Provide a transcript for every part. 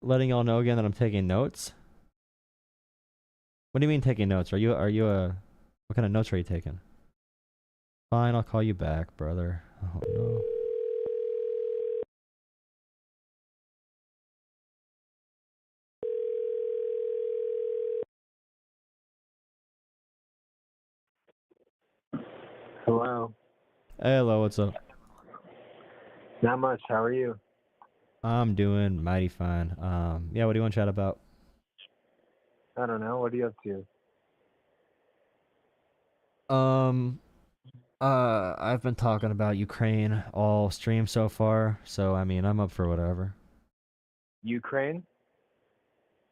letting y'all know again that I'm taking notes. What do you mean taking notes? Are you a what kind of notes are you taking? Fine, I'll call you back, brother. Oh no. Hello. Hey, hello, what's up? Not much. How are you? I'm doing mighty fine. Yeah, what do you want to chat about? I don't know. What are you up to? Um, I've been talking about Ukraine all stream so far, so I mean, I'm up for whatever. Ukraine?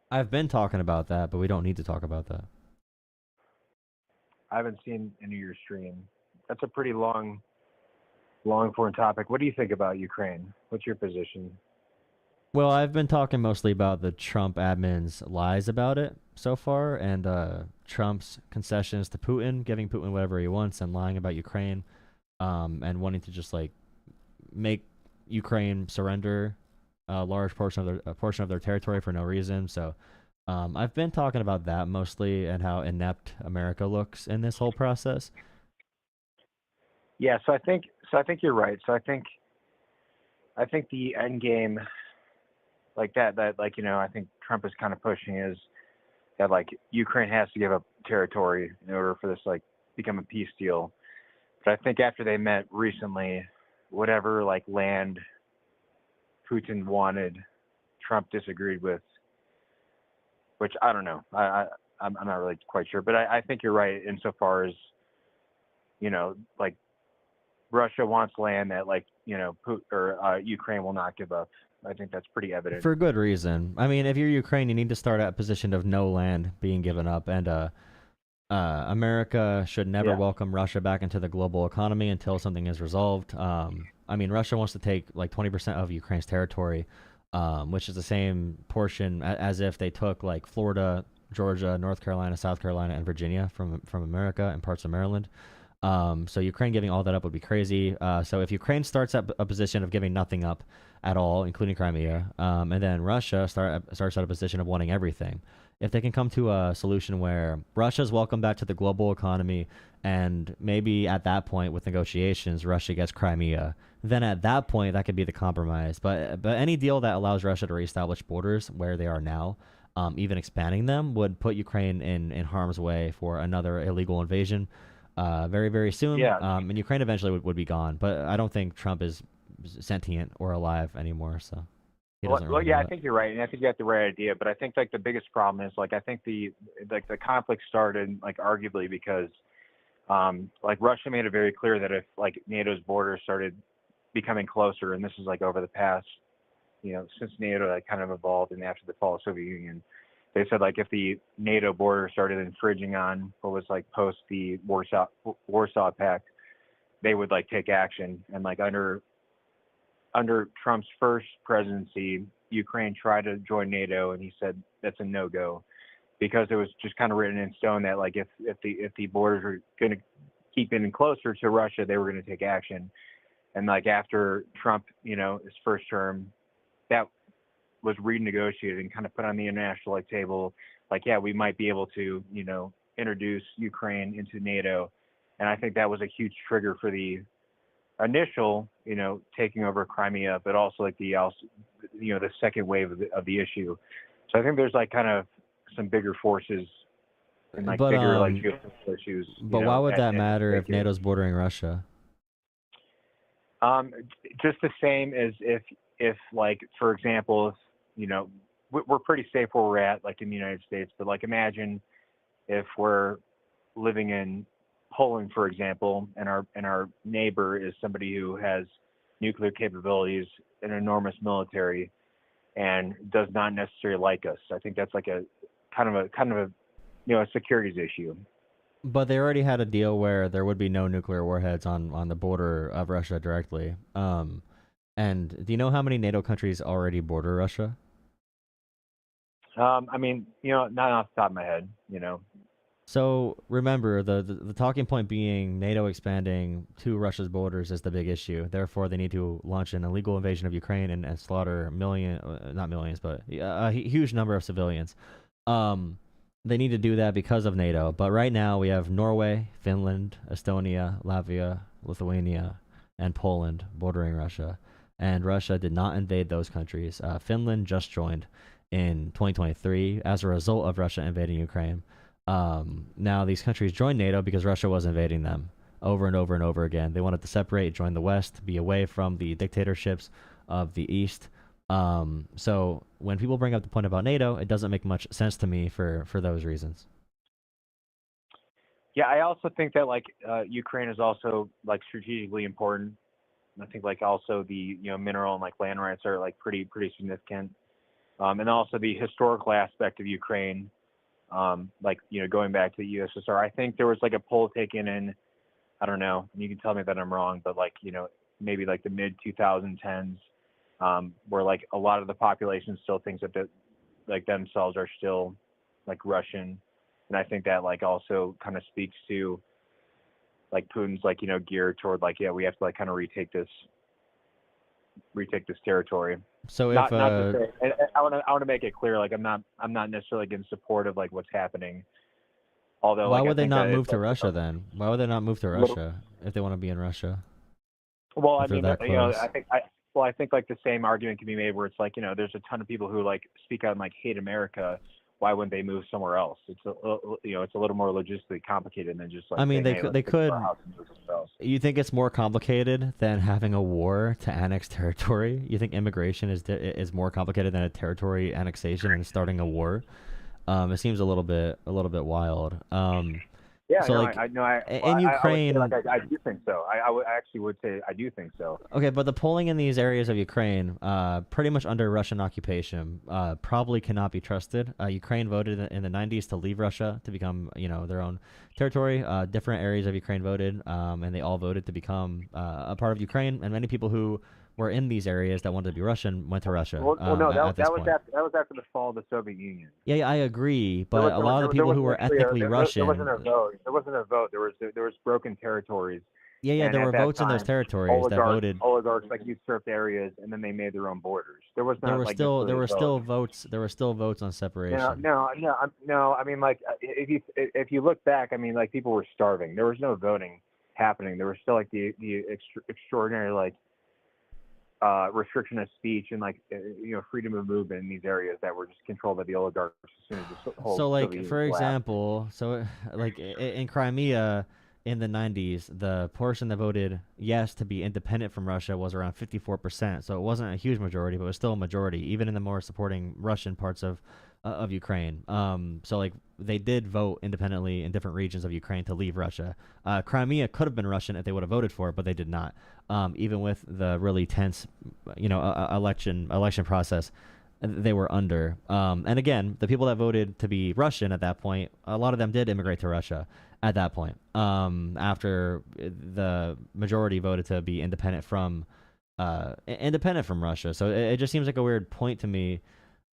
I've been talking about that, but we don't need to talk about that. I haven't seen any of your stream. That's a pretty long form topic. What do you think about Ukraine? What's your position? Well, I've been talking mostly about the Trump admin's lies about it so far, and Trump's concessions to Putin, giving Putin whatever he wants, and lying about Ukraine, and wanting to just like make Ukraine surrender a large portion of their territory for no reason. So, I've been talking about that mostly and how inept America looks in this whole process. Yeah, so I think you're right. So I think the end game like that like I think Trump is kind of pushing is that like Ukraine has to give up territory in order for this like become a peace deal. But I think after they met recently, whatever like land Putin wanted, Trump disagreed with, which I don't know. I'm not really quite sure, but I think you're right insofar as like Russia wants land that like Ukraine will not give up. I think that's pretty evident. For good reason. I mean, if you're Ukraine, you need to start at a position of no land being given up, and America should never Yeah, welcome Russia back into the global economy until something is resolved. I mean, Russia wants to take like 20% of Ukraine's territory, which is the same portion as if they took like Florida, Georgia, North Carolina, South Carolina, and Virginia from America and parts of Maryland. So Ukraine giving all that up would be crazy. So if Ukraine starts at a position of giving nothing up at all, including Crimea, and then Russia starts at a position of wanting everything, if they can come to a solution where Russia's welcome back to the global economy, and maybe at that point with negotiations, Russia gets Crimea, then at that point that could be the compromise. But any deal that allows Russia to reestablish borders where they are now, even expanding them, would put Ukraine in harm's way for another illegal invasion very, very soon. yeah. And Ukraine eventually would be gone. But I don't think Trump is sentient or alive anymore, so he doesn't Well, really know yeah, I that. think you're right, and I think you got the right idea. But I think like the biggest problem is like I think the conflict started like arguably because like Russia made it very clear that if like NATO's borders started becoming closer, and this is like over the past since NATO like kind of evolved and after the fall of the Soviet Union, they said like if the NATO border started infringing on what was like post the Warsaw Pact, they would like take action. And like under Trump's first presidency, Ukraine tried to join NATO, and he said that's a no go because it was just kind of written in stone that like if the borders were going to keep getting closer to Russia, they were going to take action. And like after Trump, his first term, that was renegotiated and kind of put on the international like table, like yeah, we might be able to introduce Ukraine into NATO, and I think that was a huge trigger for the initial taking over Crimea, but also like the second wave of the issue. So I think there's like kind of some bigger forces and like But bigger like um, geopolitical issues, but why would that at matter stake if here. NATO's bordering Russia? Um, just the same as if like for example, if we're pretty safe where we're at like in the United States, but like imagine if we're living in Poland, for example, and our neighbor is somebody who has nuclear capabilities, an enormous military, and does not necessarily like us. I think that's like a kind of a a securities issue. But they already had a deal where there would be no nuclear warheads on the border of Russia directly. And do you know how many NATO countries already border Russia? I mean, not off the top of my head, So remember, the talking point being NATO expanding to Russia's borders is the big issue. Therefore, they need to launch an illegal invasion of Ukraine and slaughter not millions, but a huge number of civilians. Um, they need to do that because of NATO. But right now, we have Norway, Finland, Estonia, Latvia, Lithuania, and Poland bordering Russia. And Russia did not invade those countries. Finland just joined in 2023 as a result of Russia invading Ukraine. Now these countries joined NATO because Russia was invading them over and over and over again. They wanted to separate, join the West, be away from the dictatorships of the East. So when people bring up the point about NATO, it doesn't make much sense to me for those reasons. Yeah, I also think that like Ukraine is also like strategically important. I think like also the mineral and like land rights are like pretty significant, and also the historical aspect of Ukraine, like going back to the USSR. I think there was like a poll taken in, I don't know, you can tell me that I'm wrong, but like maybe like the mid 2010s, where like a lot of the population still thinks that like themselves are still like Russian, and I think that like also kind of speaks to like Putin's like geared toward like we have to like kind of retake this territory. So if Not to say, and I want to make it clear, like I'm not necessarily in support of like what's happening. Although why like I would they think not that move it's to like Russia then? Why would they not move to Russia if they want to be in Russia? well, I If they're mean, that close. I think like the same argument can be made where it's like there's a ton of people who like speak out and like hate America. Why wouldn't they move somewhere else? It's it's a little more logistically complicated than just like I mean, saying, they hey, could let's they take our could. house and move themselves. You think it's more complicated than having a war to annex territory? You think immigration is more complicated than a territory annexation and starting a war? It seems a little bit wild. Yeah, So no, like in I would say like Ukraine, I do think so. I actually would say I do think so. okay, but the polling in these areas of Ukraine, pretty much under Russian occupation, probably cannot be trusted. Ukraine voted in the 90s to leave Russia to become, their own territory. Different areas of Ukraine voted, and they all voted to become a part of Ukraine. And many people who were in these areas that wanted to be Russian went to Russia No, at this point. that was after the fall of the Soviet Union. Yeah, I agree, but a lot of the people who were ethnically There wasn't Russian, a vote. There wasn't a vote. There was broken territories, yeah, and there at were that votes in those time, territories that voted. oligarchs like usurped areas, and then they made their own borders. There was There not were like still there necessarily were a vote. still votes. There were still votes on separation. No. I mean, like if you look back, I mean, like people were starving. There was no voting happening. There was still like the extraordinary like restriction of speech and like freedom of movement in these areas that were just controlled by the oligarchs as soon as the whole So, like, Soviet Union for collapsed. example, like in Crimea in the 90s, the portion that voted yes to be independent from Russia was around 54%. So it wasn't a huge majority, but it was still a majority, even in the more supporting Russian parts of Ukraine. So like they did vote independently in different regions of Ukraine to leave Russia. Crimea could have been Russian if they would have voted for it, but they did not. Even with the really tense, election process they were under. And again, the people that voted to be Russian at that point, a lot of them did immigrate to Russia at that point. After the majority voted to be independent from Russia. So it just seems like a weird point to me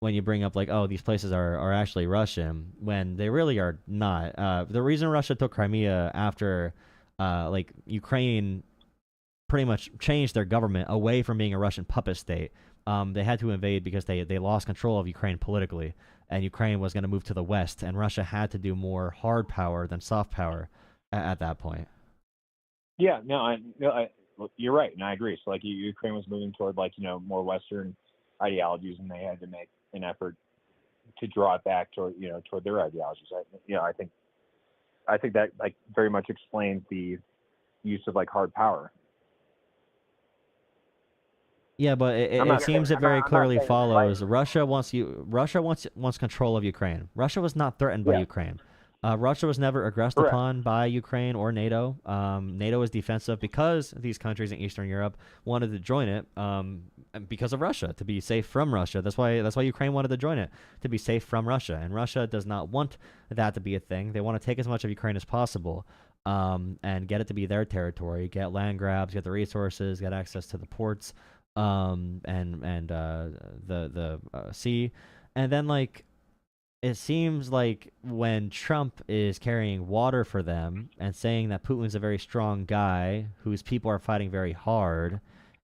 when you bring up like, oh, these places are actually Russian when they really are not. The reason Russia took Crimea after like Ukraine pretty much changed their government away from being a Russian puppet state. They had to invade because they lost control of Ukraine politically, and Ukraine was going to move to the West, and Russia had to do more hard power than soft power at that point. Yeah, you're right, and I agree. So like Ukraine was moving toward like more Western ideologies, and they had to make an effort to draw it back toward toward their ideologies. I think that like very much explains the use of like hard power. Yeah, but it seems it very clearly follows. Russia wants control of Ukraine. Russia was not threatened by Yeah, Ukraine. Russia was never aggressed correct. upon by Ukraine or NATO. NATO is defensive because these countries in Eastern Europe wanted to join it because of Russia, to be safe from Russia. That's why Ukraine wanted to join it, to be safe from Russia. And Russia does not want that to be a thing. They want to take as much of Ukraine as possible and get it to be their territory, get land grabs, get the resources, get access to the ports and the sea. And then like it seems like when Trump is carrying water for them and saying that Putin's a very strong guy whose people are fighting very hard,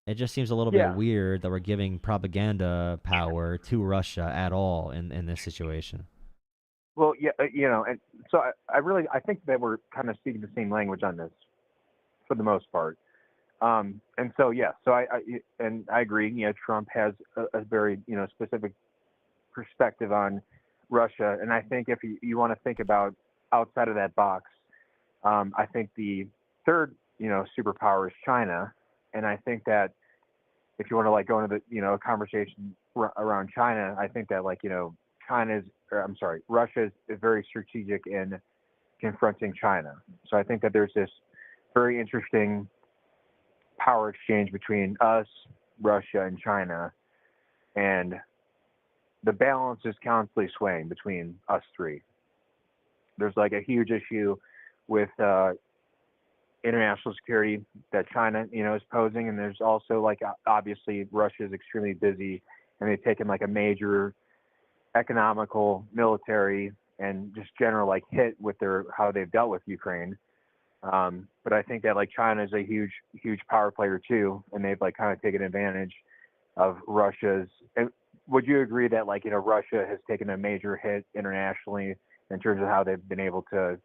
it just seems a little bit Yeah. weird that we're giving propaganda power to Russia at all in this situation. Well, yeah, and so I think that we're kind of speaking the same language on this for the most part. And so, yeah, so I agree. Trump has a very, specific perspective on Russia. And I think if you want to think about outside of that box, I think the third, superpower is China. And I think that if you want to like go into the, a conversation around China, I think that Russia is very strategic in confronting China. So I think that there's this very interesting power exchange between us, Russia, and China, and the balance is constantly swaying between us three. There's like a huge issue with international security that China, is posing, and there's also like obviously Russia is extremely busy, and they've taken like a major economical, military, and just general like hit with how they've dealt with Ukraine. But I think that like China is a huge, huge power player too, and they've like kind of taken advantage of Russia's. And would you agree that like Russia has taken a major hit internationally in terms of how they've been able to,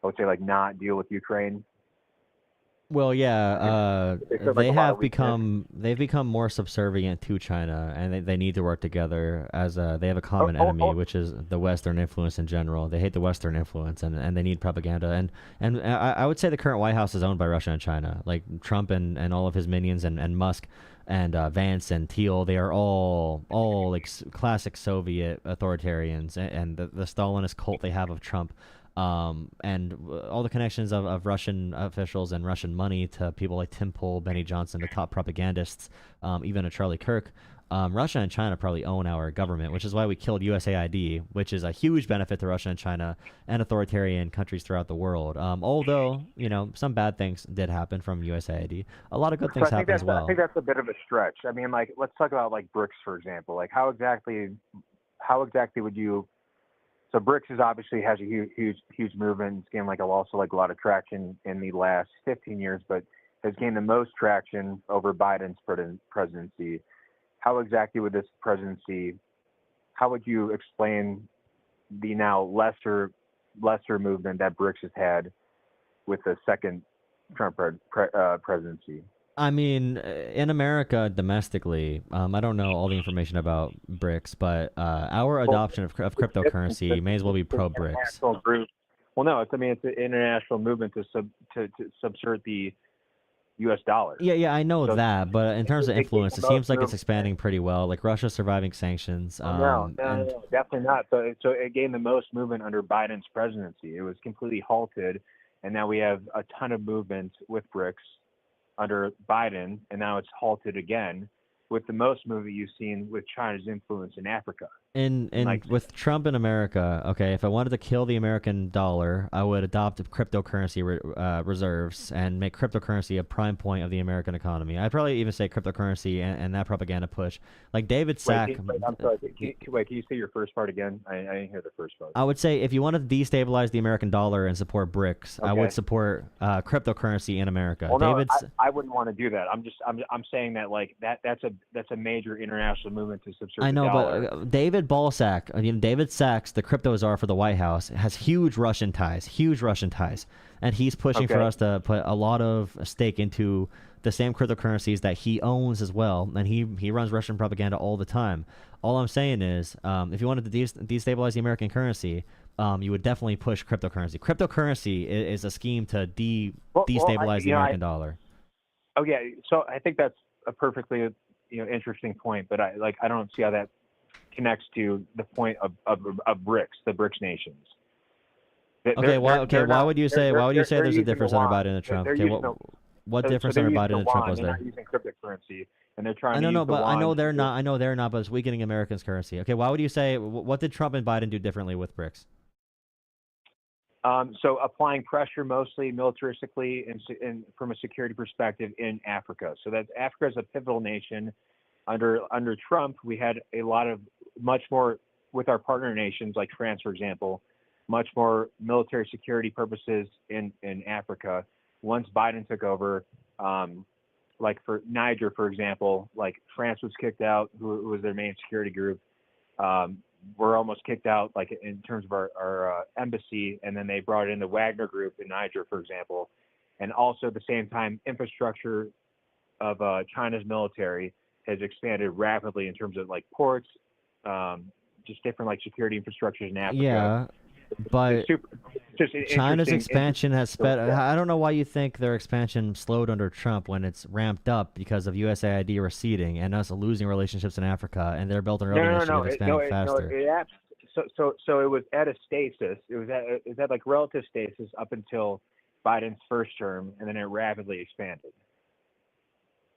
I would say, like not deal with Ukraine? Well, yeah, Like a lot of they've become more subservient to China, and they need to work together as they have a common Oh, enemy, which is the Western influence in general. They hate the Western influence, and they need propaganda. And I would say the current White House is owned by Russia and China. Like Trump and all of his minions and Musk and Vance and Thiel, they are all like classic Soviet authoritarians, and the Stalinist cult they have of Trump. And all the connections of Russian officials and Russian money to people like Tim Pool, Benny Johnson, the top propagandists, even a Charlie Kirk. Russia and China probably own our government, which is why we killed USAID, which is a huge benefit to Russia and China and authoritarian countries throughout the world. Although, some bad things did happen from USAID. A lot of good things happened as well. I think that's a bit of a stretch. I mean, like, let's talk about like BRICS, for example. Like, how exactly would you? So BRICS obviously has a huge movement. It's gained also a lot of traction in the last 15 years, but has gained the most traction over Biden's presidency. How exactly would this presidency? How would you explain the now lesser movement that BRICS has had with the second Trump presidency? I mean, in America, domestically, I don't know all the information about BRICS, but our adoption of cryptocurrency may as well be pro-BRICS. Well, no, it's an international movement to subvert the U.S. dollar. Yeah, I know So that, but in terms of influence, it seems like it's movement. expanding pretty well. Like Russia's surviving sanctions. No, definitely not. So it gained the most movement under Biden's presidency. It was completely halted, and now we have a ton of movement with BRICS under Biden, and now it's halted again with the most movement you've seen with China's influence in Africa. With Trump in America, okay, if I wanted to kill the American dollar, I would adopt cryptocurrency reserves and make cryptocurrency a prime point of the American economy. I'd probably even say cryptocurrency and that propaganda push. Like David Sack. I'm sorry. Can you say your first part again? I didn't hear the first part. I would say if you wanted to destabilize the American dollar and support BRICS, I would support cryptocurrency in America. Well, no, I wouldn't want to do that. I'm saying that like that's a major international movement to subvert I know, the dollar. but David Balsack, David Sachs, the crypto czar for the White House, has huge Russian ties, and he's pushing for us to put a lot of stake into the same cryptocurrencies that he owns as well, and he runs Russian propaganda all the time. All I'm saying is, if you wanted to destabilize the American currency, you would definitely push cryptocurrency. Cryptocurrency is a scheme to destabilize the American dollar. Oh yeah, so I think that's a perfectly interesting point, but I don't see how that connects to the point of BRICS, the BRICS nations. Why would you say there's a difference under Biden and Trump? What difference under Biden and Trump was there? They're not using cryptocurrency, and they're trying. I know they're not, but it's weakening Americans' currency. Okay, why would you say what did Trump and Biden do differently with BRICS? So applying pressure mostly militaristically and from a security perspective in Africa. So that Africa is a pivotal nation. Under Trump, we had a lot of much more with our partner nations like France, for example, much more military security purposes in Africa. Once Biden took over, like for Niger, for example, like France was kicked out, who was their main security group. We're almost kicked out, like in terms of our embassy, and then they brought in the Wagner group in Niger, for example. And also at the same time, infrastructure of China's military has expanded rapidly in terms of like ports, just different like security infrastructures in Africa. Yeah, but just China's interesting. expansion has sped. I don't know why you think their expansion slowed under Trump when it's ramped up because of USAID receding and us losing relationships in Africa, and their Belt and Road Initiative expanding faster. So it was at a stasis. It was at like relative stasis up until Biden's first term, and then it rapidly expanded.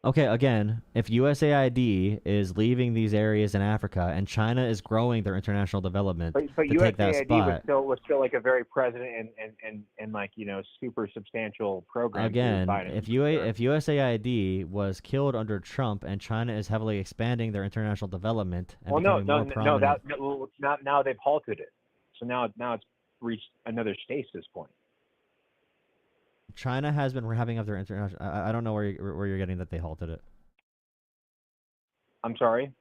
Okay, again, if USAID is leaving these areas in Africa and China is growing their international development but to take that USAID spot, was still like a very present and like super substantial program. again, if USAID was killed under Trump and China is heavily expanding their international development and becoming more prominent, now they've halted it. So now it's reached another stasis point. China has been having up their international. I don't know where you're getting that they halted it. I'm sorry.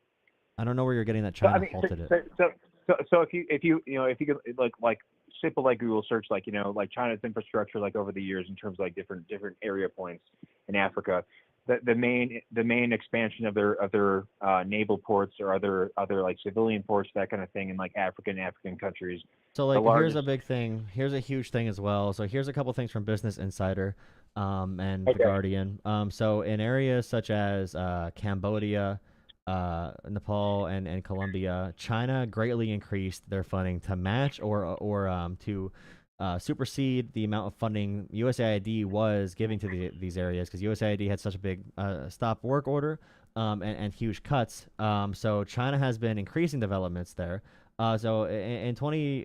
I don't know where you're getting that China halted it. So if you could like simple like Google search like China's infrastructure like over the years in terms of like different area points in Africa, the main expansion of their naval ports or other like civilian ports, that kind of thing, in like African countries. So like here's a big thing. Here's a huge thing as well. So here's a couple things from Business Insider, and The Guardian. So in areas such as Cambodia, Nepal, and Colombia, China greatly increased their funding to match or to supersede the amount of funding USAID was giving to these areas, because USAID had such a big stop work order and huge cuts. So China has been increasing developments there. So in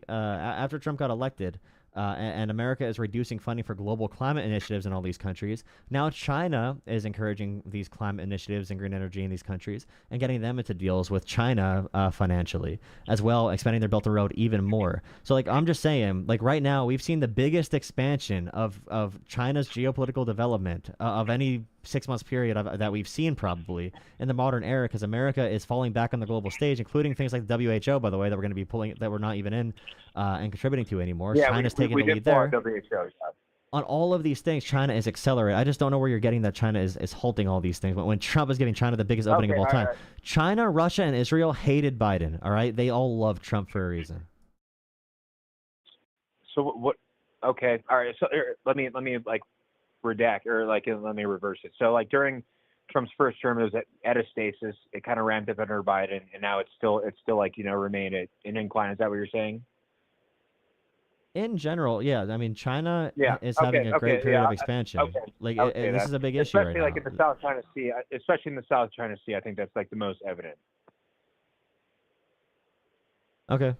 after Trump got elected, and America is reducing funding for global climate initiatives in all these countries, now China is encouraging these climate initiatives and green energy in these countries and getting them into deals with China financially, as well, expanding their Belt and Road even more. So like I'm just saying, like right now we've seen the biggest expansion of China's geopolitical development of any 6 months period that we've seen probably in the modern era, because America is falling back on the global stage, including things like the WHO, by the way, that we're going to be pulling, that we're not even in and contributing to anymore. Yeah, China's taking the lead there. WHO, on all of these things, China is accelerating. I just don't know where you're getting that China is halting all these things. When Trump is giving China the biggest opening of all time. Right. China, Russia, and Israel hated Biden, all right? They all love Trump for a reason. So what? Okay, all right. So let me like redact, or like let me reverse it. So like during Trump's first term, it was at a stasis. It kind of ramped up under Biden, and now it's still like remained at an incline. Is that what you're saying? In general, yeah. I mean, China is having a great period of expansion. This is a big issue right now. Especially like in the South China Sea. Especially in the South China Sea, I think that's like the most evident. Okay.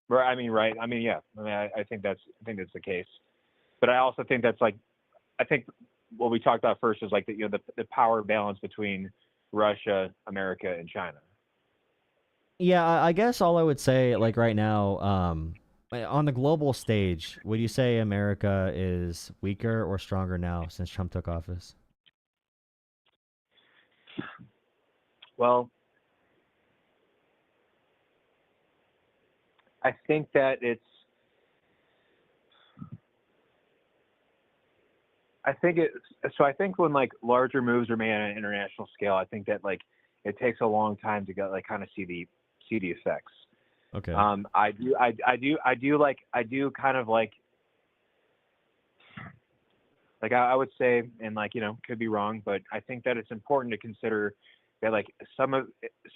Right. I mean, right. I mean, yeah. I mean, I think that's the case. But I also think that's like, I think what we talked about first is like the power balance between Russia, America, and China. Yeah, I guess all I would say, like right now, on the global stage, would you say America is weaker or stronger now since Trump took office? Well, I think that I think when like larger moves are made on an international scale, I think that like it takes a long time to get like kind of see the effects. Okay. I do kind of like I would say, and like could be wrong, but I think that it's important to consider that like some of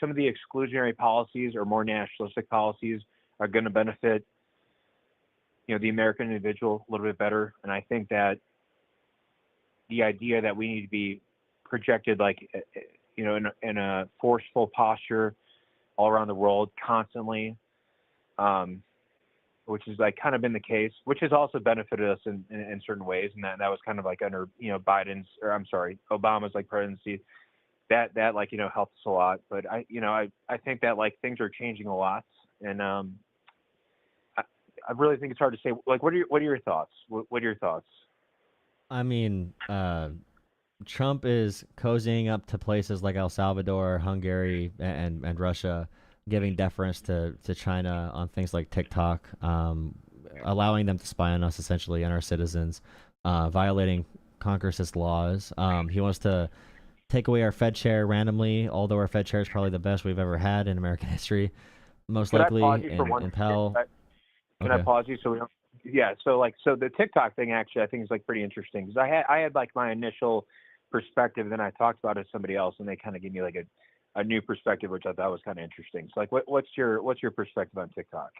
the exclusionary policies or more nationalistic policies are going to benefit the American individual a little bit better, and I think that the idea that we need to be projected like in a forceful posture all around the world constantly, which has like kind of been the case, which has also benefited us in certain ways, and that was kind of like under Obama's like presidency. that like helps us a lot. But I think that like things are changing a lot, and I really think it's hard to say. Like, what are your thoughts? What are your thoughts? I mean, Trump is cozying up to places like El Salvador, Hungary, and Russia, giving deference to China on things like TikTok, allowing them to spy on us essentially and our citizens, violating Congress's laws. He wants to take away our Fed chair randomly, although our Fed chair is probably the best we've ever had in American history, most Could I likely pause you for one in second? Powell. Can I Okay. pause you so we don't? Yeah. So the TikTok thing actually I think is like pretty interesting because I had like my initial perspective, then I talked about it to somebody else, and they kind of gave me like a new perspective, which I thought was kind of interesting. So like, what's your perspective on TikTok?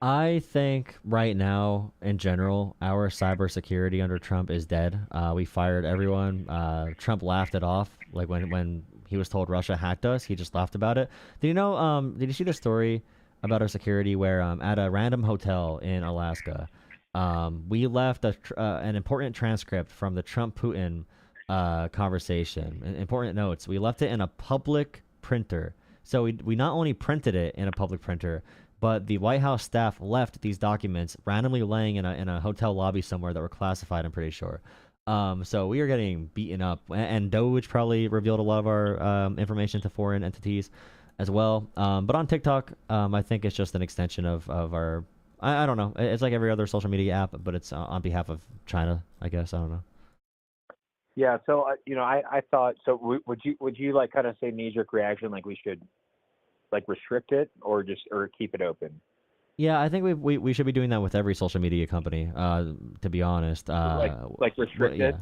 I think right now, in general, our cybersecurity under Trump is dead. We fired everyone. Trump laughed it off. Like when he was told Russia hacked us, he just laughed about it. Did you know? Did you see the story about our security where at a random hotel in Alaska, we left an important transcript from the Trump Putin conversation, important notes. We left it in a public printer. So we not only printed it in a public printer, but the White House staff left these documents randomly laying in a hotel lobby somewhere that were classified, I'm pretty sure. So we are getting beaten up, and Doge probably revealed a lot of our information to foreign entities as well. But on TikTok, I think it's just an extension of our. I don't know. It's like every other social media app, but it's on behalf of China, I guess. I don't know. Yeah. So I thought so. Would you like kind of say knee jerk reaction like we should like restrict it or keep it open? Yeah, I think we should be doing that with every social media company. To be honest, Like restrict yeah. it.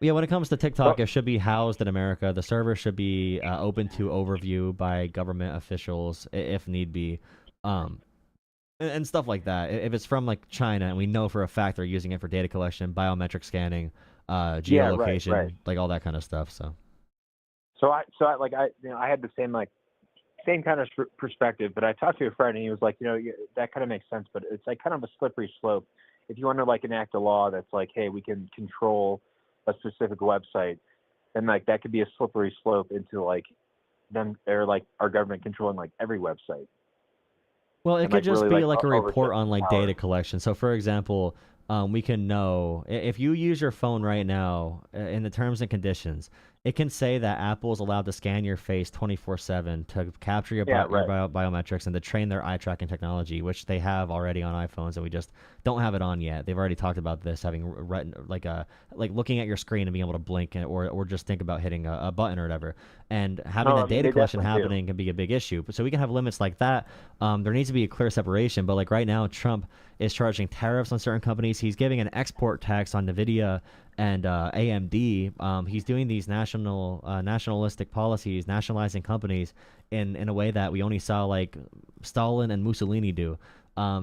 Yeah, when it comes to Well, TikTok, it should be housed in America. The server should be open to overview by government officials if need be, and stuff like that. If it's from like China and we know for a fact they're using it for data collection, biometric scanning, yeah. Right. geolocation, Right. like all that kind of stuff. So So I like I had the same kind of perspective, but I talked to a friend and he was like, that kind of makes sense, but it's like kind of a slippery slope. If you want to like enact a law that's like, hey, we can control a specific website, then like that could be a slippery slope into like them or like our government controlling like every website well, it and could like just really be like like a report overstep on their like power. data collection. So, for example, we can know if you use your phone right now in the terms and conditions, it can say that Apple is allowed to scan your face 24/7 to capture your Yeah, right. biometrics and to train their eye tracking technology, which they have already on iPhones, and we just don't have it on yet. They've already talked about this having like looking at your screen and being able to blink or just think about hitting a button or whatever. And having No, that I mean data they collection definitely do. happening can be a big issue. So we can have limits like that. There needs to be a clear separation. But like right now, Trump is charging tariffs on certain companies. He's giving an export tax on Nvidia and AMD. He's doing these nationalistic policies, nationalizing companies in a way that we only saw like Stalin and Mussolini do.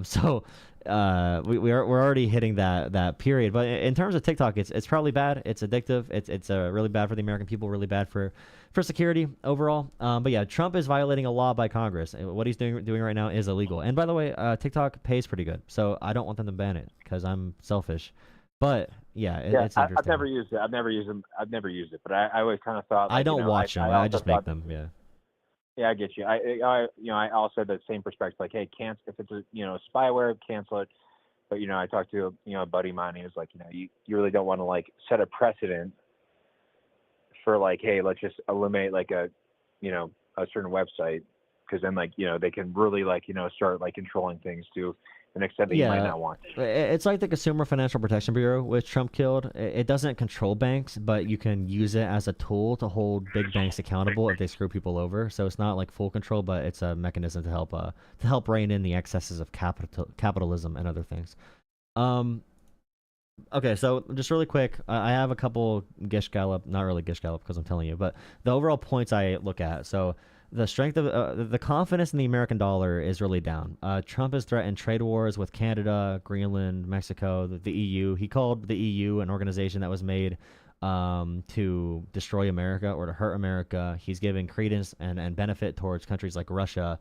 So we're already hitting that period. But in terms of TikTok, it's probably bad. It's addictive. It's really bad for the American people. Really bad for security overall. But yeah, Trump is violating a law by Congress. What he's doing right now is illegal. And by the way, TikTok pays pretty good, so I don't want them to ban it because I'm selfish. But yeah, Yeah, it's I've interesting. never used it. I've never used them. I've never used it, but I always kind of thought I like don't watch them. I I also just make thought them. Yeah. yeah, I get you. I also had that same perspective like hey, cancel if it's a spyware, cancel it. But I talked to a buddy of mine. He was like you really don't want to like set a precedent for like hey, let's just eliminate like a certain website because then like they can really like start like controlling things to an extent that you might Yeah, not want. it's like the Consumer Financial Protection Bureau, which Trump killed. It doesn't control banks, but you can use it as a tool to hold big banks accountable if they screw people over. So it's not like full control, but it's a mechanism to help rein in the excesses of capitalism and other things. Um, okay, so just really quick, I have a couple Gish Gallop, not really Gish Gallop because I'm telling you, but the overall points I look at. So the strength of the confidence in the American dollar is really down. Trump has threatened trade wars with Canada, Greenland, Mexico, the EU. He called the EU an organization that was made to destroy America or to hurt America. He's giving credence and benefit towards countries like Russia,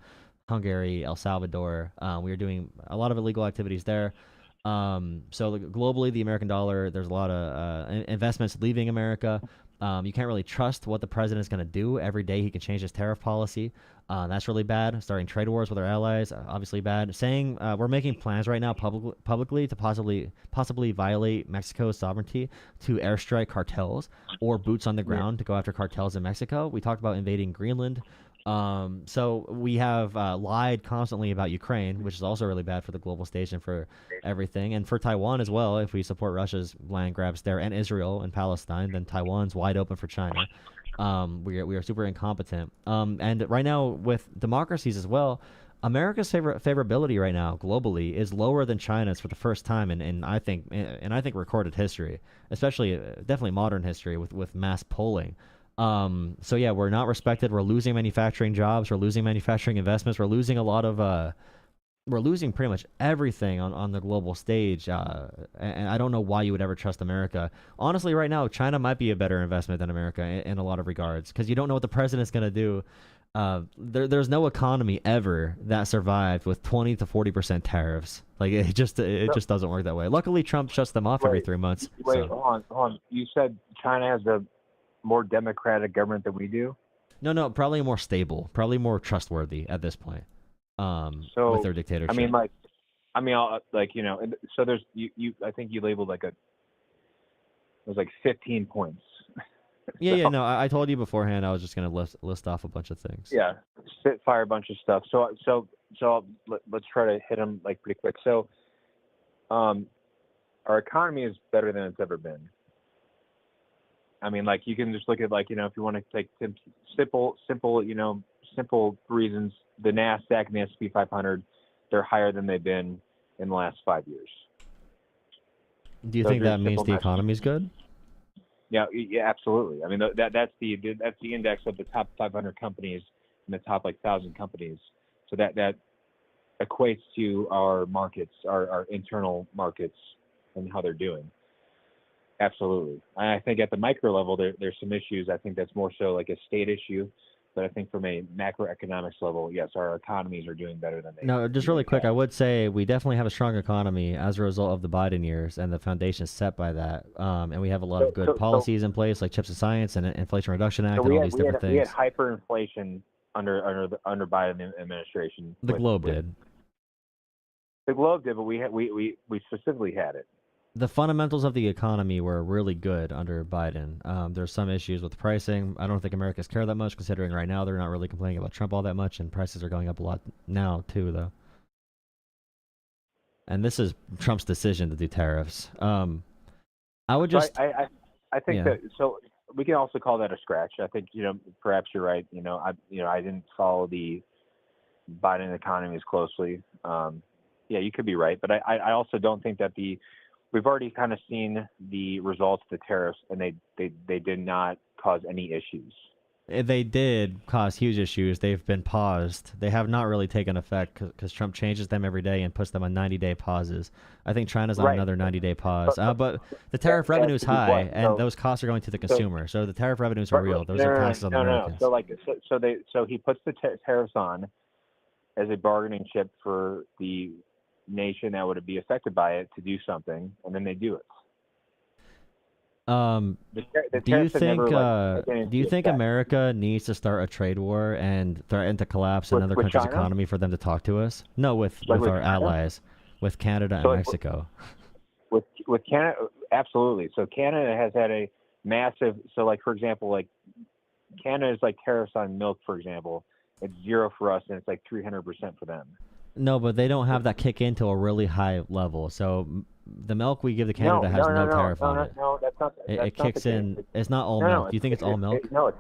Hungary, El Salvador. We are doing a lot of illegal activities there. So globally, the American dollar, there's a lot of investments leaving America. You can't really trust what the president is going to do. Every day he can change his tariff policy. That's really bad. Starting trade wars with our allies, obviously bad. Saying we're making plans right now publicly to possibly violate Mexico's sovereignty to airstrike cartels or boots on the ground to go after cartels in Mexico. We talked about invading Greenland. So we have lied constantly about Ukraine, which is also really bad for the global stage and for everything. And for Taiwan as well, if we support Russia's land grabs there and Israel and Palestine, then Taiwan's wide open for China. We are super incompetent. And right now with democracies as well, America's favorability right now globally is lower than China's for the first time in I think recorded history, especially definitely modern history with mass polling. So yeah, we're not respected. We're losing manufacturing jobs. We're losing manufacturing investments. We're losing a lot of we're losing pretty much everything on the global stage. And I don't know why you would ever trust America. Honestly, right now, China might be a better investment than America in a lot of regards because you don't know what the president's going to do. There's no economy ever that survived with 20 to 40% tariffs. Like it just doesn't work that way. Luckily, Trump shuts them off every 3 months. Wait, hold on. You said China has a more democratic government than we do? No, probably more stable, probably more trustworthy at this point. So with their dictatorship. So there's you. I think you labeled it was 15 points. Yeah. No, I told you beforehand. I was just gonna list off a bunch of things. Yeah, fire a bunch of stuff. So let's try to hit them pretty quick. So, our economy is better than it's ever been. I mean, you can just look at if you want to take simple reasons, the NASDAQ and the S&P 500, they're higher than they've been in the last 5 years. Do you think that means the economy's good? Yeah, absolutely. I mean, that's the index of the top 500 companies and the top 1,000 companies. So that equates to our markets, our internal markets, and how they're doing. Absolutely. I think at the micro level, there's some issues. I think that's more so a state issue. But I think from a macroeconomics level, yes, our economies are doing better than they. No, just really quick, I would say we definitely have a strong economy as a result of the Biden years and the foundation set by that. And we have a lot of good policies in place, like Chips of Science and Inflation Reduction Act and all these different things. We had hyperinflation under Biden administration. The globe did. The globe did, but we specifically had it. The fundamentals of the economy were really good under Biden. There's some issues with pricing. I don't think Americans care that much, considering right now they're not really complaining about Trump all that much, and prices are going up a lot now too, though. And this is Trump's decision to do tariffs. I would just. I think that so we can also call that a scratch. I think perhaps you're right. I didn't follow the Biden economy as closely. Yeah, you could be right, but I also don't think that we've already kind of seen the results of the tariffs, and they did not cause any issues. They did cause huge issues. They've been paused. They have not really taken effect because Trump changes them every day and puts them on 90-day pauses. I think China's on another 90-day pause. But the tariff revenue is high, and those costs are going to the consumer. So the tariff revenues are real. Those are taxes on the Americans. So he puts the tariffs on as a bargaining chip for the nation that would be affected by it to do something, and then they do it. Do you think America needs to start a trade war and threaten to collapse another country's economy for them to talk to us? No, with our allies, with Canada and Mexico. With Canada, absolutely. So Canada has had a massive. So for example, Canada is tariffs on milk, for example. It's 0 for us, and it's 300% for them. No, but they don't have that kick into a really high level. So the milk we give to Canada has no tariff on it. No, that's not. It kicks in. It's not all milk. Do you think it's all milk? No,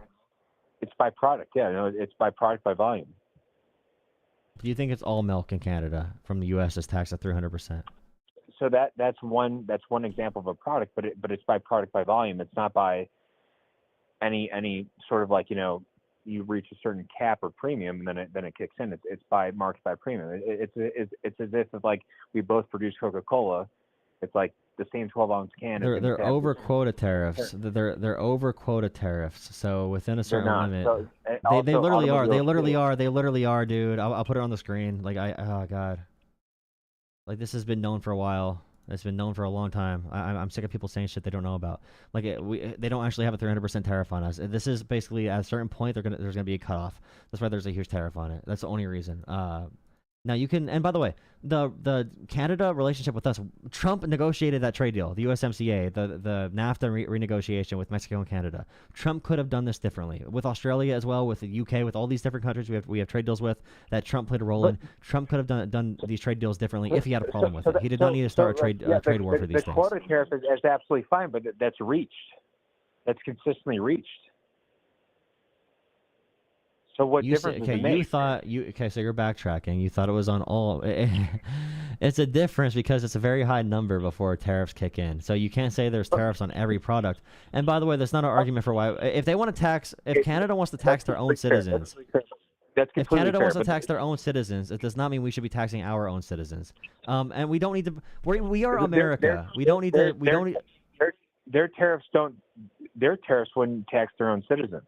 it's by product. Yeah, no, it's by product by volume. Do you think it's all milk in Canada from the U.S. is taxed at 300%? So that's one example of a product, but it's by product by volume. It's not by any sort of you reach a certain cap or premium, and then it kicks in. It's by market by premium. It's as if we both produce Coca-Cola. It's the same 12-ounce can. They're over quota tariffs. They're over quota tariffs. So within a certain limit, so, they literally are. They literally are, dude. I'll put it on the screen. Oh god. This has been known for a while. It's been known for a long time. I'm sick of people saying shit they don't know about. Like they don't actually have a 300% tariff on us. This is basically at a certain point there's gonna be a cutoff. That's why there's a huge tariff on it. That's the only reason. Now you can, and by the way, the Canada relationship with us, Trump negotiated that trade deal, the USMCA, the NAFTA renegotiation with Mexico and Canada. Trump could have done this differently with Australia as well, with the UK, with all these different countries we have trade deals with that Trump played a role in. Trump could have done these trade deals differently if he had a problem with it. He did not need to start a trade war for these things. The quota tariff is absolutely fine, but that's reached. That's consistently reached. So what difference does it make? So you're backtracking. You thought it was on all. It's a difference because it's a very high number before tariffs kick in. So you can't say there's tariffs on every product. And by the way, that's not an argument for why. If they want to tax, if Canada wants to tax their own citizens, if Canada wants to tax their own citizens, it does not mean we should be taxing our own citizens. And we don't need to. We are America. We don't need to. We don't. Their tariffs don't. Their tariffs wouldn't tax their own citizens.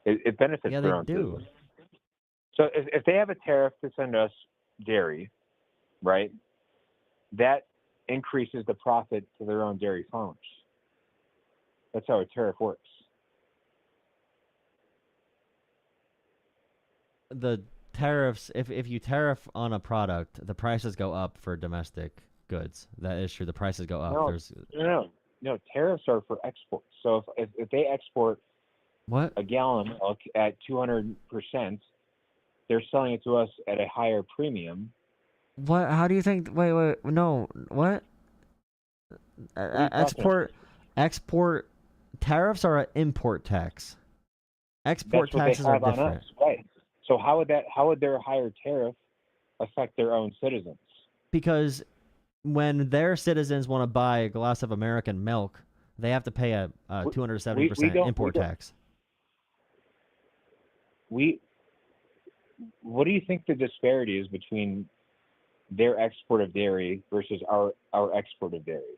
It benefits their own citizens. So if they have a tariff to send us dairy, right, that increases the profit to their own dairy farmers. That's how a tariff works. The tariffs, if you tariff on a product, the prices go up for domestic goods. That is true. The prices go up. No. Tariffs are for exports. So if they export a gallon of milk at 200%, they're selling it to us at a higher premium. What? How do you think? Wait. No. What? Export tariffs are an import tax. Export taxes are different. Right. So how would their higher tariff affect their own citizens? Because when their citizens want to buy a glass of American milk, they have to pay a 270% import tax. What do you think the disparity is between their export of dairy versus our export of dairy?